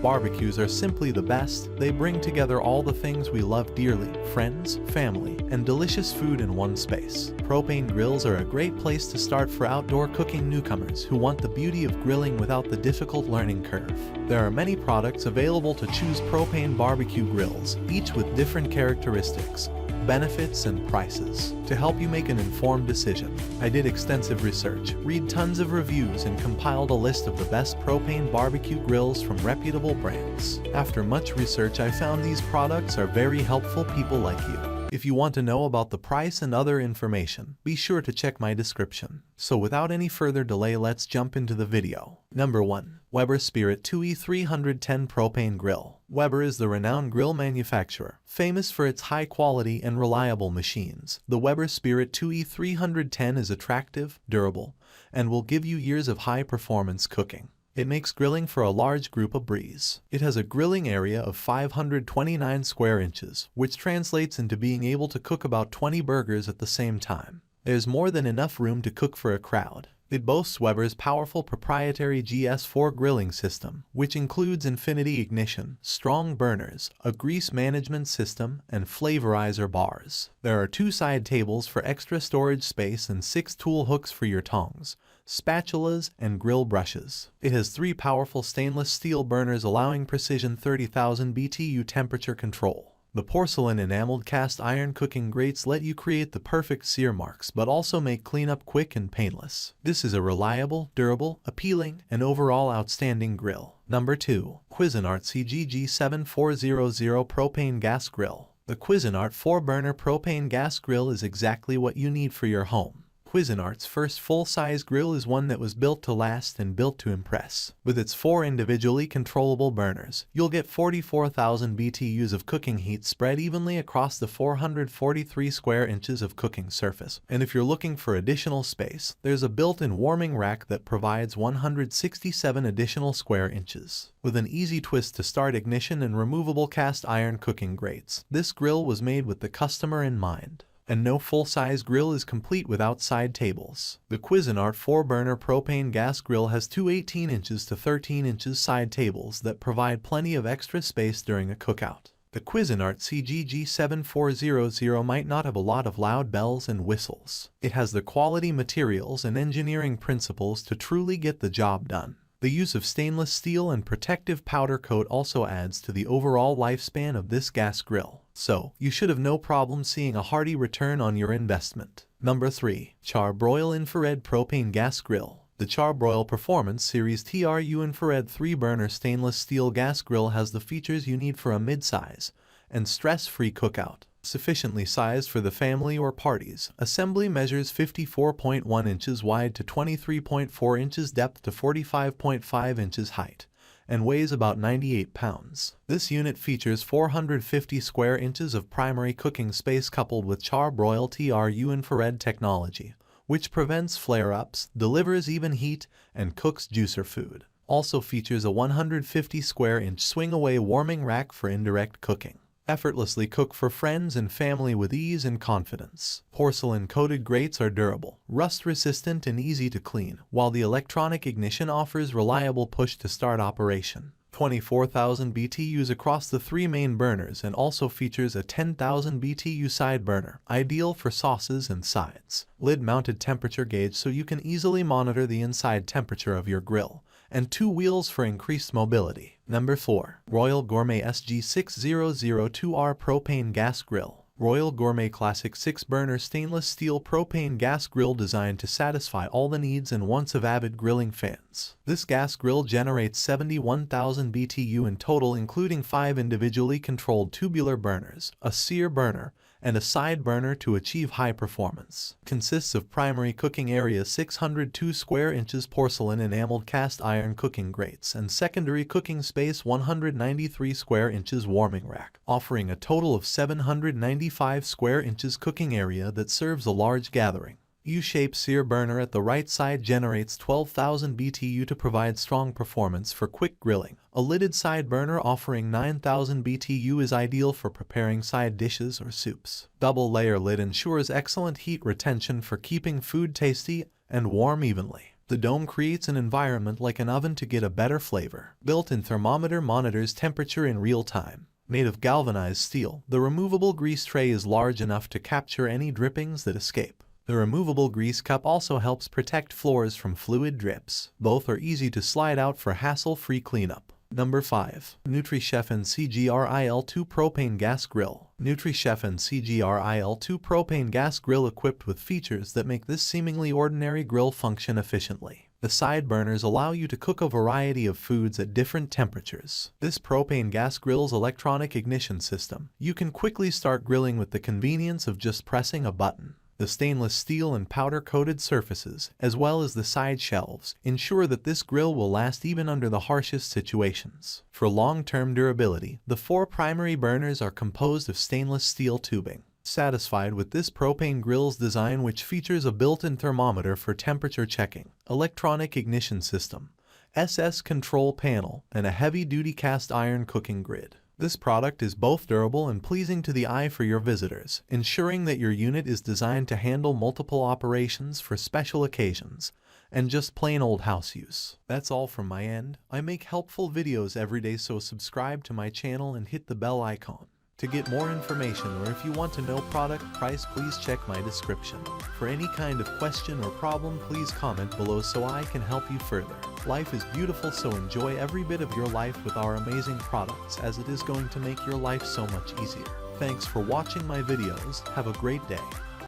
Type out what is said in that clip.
barbecues are simply the best. They bring together all the things we love dearly: friends, family, and delicious food in one space. Propane grills are a great place to start for outdoor cooking newcomers who want the beauty of grilling without the difficult learning curve. There are many products available to choose propane barbecue grills, each with different characteristics, benefits, and prices. To help you make an informed decision, I did extensive research, read tons of reviews, and compiled a list of the best propane barbecue grills from reputable brands. After much research, I found these products are very helpful people like you. If you want to know about the price and other information, be sure to check my description. So without any further delay, let's jump into the video. Number 1. Weber Spirit 2E310 Propane Grill. Weber is the renowned grill manufacturer, famous for its high quality and reliable machines. The Weber Spirit 2E310 is attractive, durable, and will give you years of high performance cooking. It makes grilling for a large group a breeze. It has a grilling area of 529 square inches, which translates into being able to cook about 20 burgers at the same time. There's more than enough room to cook for a crowd. It boasts Weber's powerful proprietary GS4 grilling system, which includes infinity ignition, strong burners, a grease management system, and flavorizer bars. There are 2 side tables for extra storage space and 6 tool hooks for your tongs, spatulas, and grill brushes. It has 3 powerful stainless steel burners allowing precision 30,000 BTU temperature control. The porcelain enameled cast iron cooking grates let you create the perfect sear marks but also make cleanup quick and painless. This is a reliable, durable, appealing, and overall outstanding grill. Number 2. Cuisinart CGG7400 Propane Gas Grill. The Cuisinart 4-burner propane gas grill is exactly what you need for your home. Cuisinart's first full-size grill is one that was built to last and built to impress. With its 4 individually controllable burners, you'll get 44,000 BTUs of cooking heat spread evenly across the 443 square inches of cooking surface. And if you're looking for additional space, there's a built-in warming rack that provides 167 additional square inches. With an easy twist to start ignition and removable cast iron cooking grates, this grill was made with the customer in mind. And no full-size grill is complete without side tables. The Cuisinart 4-burner propane gas grill has 2 18 inches to 13 inches side tables that provide plenty of extra space during a cookout. The Cuisinart CGG7400 might not have a lot of loud bells and whistles. It has the quality materials and engineering principles to truly get the job done. The use of stainless steel and protective powder coat also adds to the overall lifespan of this gas grill. So, you should have no problem seeing a hearty return on your investment. Number 3. CharBroil Infrared Propane Gas Grill. The CharBroil Performance Series TRU Infrared 3-burner stainless steel gas grill has the features you need for a mid-size and stress-free cookout. Sufficiently sized for the family or parties, assembly measures 54.1 inches wide to 23.4 inches depth to 45.5 inches height, and weighs about 98 pounds. This unit features 450 square inches of primary cooking space coupled with CharBroil TRU infrared technology, which prevents flare-ups, delivers even heat, and cooks juicer food. Also features a 150 square inch swing-away warming rack for indirect cooking. Effortlessly cook for friends and family with ease and confidence. Porcelain-coated grates are durable, rust-resistant, and easy to clean, while the electronic ignition offers reliable push-to-start operation. 24,000 BTUs across the 3 main burners and also features a 10,000 BTU side burner, ideal for sauces and sides. Lid-mounted temperature gauge so you can easily monitor the inside temperature of your grill, and 2 wheels for increased mobility. Number 4. Royal Gourmet SG6002R Propane Gas Grill. Royal Gourmet Classic 6-burner stainless steel propane gas grill designed to satisfy all the needs and wants of avid grilling fans. This gas grill generates 71,000 BTU in total, including 5 individually controlled tubular burners, a sear burner, and a side burner to achieve high performance. Consists of primary cooking area 602 square inches porcelain enameled cast iron cooking grates and secondary cooking space 193 square inches warming rack, offering a total of 795 square inches cooking area that serves a large gathering. U-shaped sear burner at the right side generates 12,000 BTU to provide strong performance for quick grilling. A lidded side burner offering 9,000 BTU is ideal for preparing side dishes or soups. Double layer lid ensures excellent heat retention for keeping food tasty and warm evenly. The dome creates an environment like an oven to get a better flavor. Built-in thermometer monitors temperature in real time. Made of galvanized steel, the removable grease tray is large enough to capture any drippings that escape. The removable grease cup also helps protect floors from fluid drips. Both are easy to slide out for hassle-free cleanup. Number 5. NutriChef and CGril-2 Propane Gas Grill. NutriChef and CGril-2 Propane Gas Grill equipped with features that make this seemingly ordinary grill function efficiently. The side burners allow you to cook a variety of foods at different temperatures. This propane gas grill's electronic ignition system, you can quickly start grilling with the convenience of just pressing a button. The stainless steel and powder-coated surfaces, as well as the side shelves, ensure that this grill will last even under the harshest situations. For long-term durability, the 4 primary burners are composed of stainless steel tubing. Satisfied with this propane grill's design, which features a built-in thermometer for temperature checking, electronic ignition system, SS control panel, and a heavy-duty cast iron cooking grid. This product is both durable and pleasing to the eye for your visitors, ensuring that your unit is designed to handle multiple operations for special occasions and just plain old house use. That's all from my end. I make helpful videos every day, so subscribe to my channel and hit the bell icon. To get more information, or if you want to know product price, please check my description. For any kind of question or problem, please comment below so I can help you further. Life is beautiful, so enjoy every bit of your life with our amazing products, as it is going to make your life so much easier. Thanks for watching my videos. Have a great day.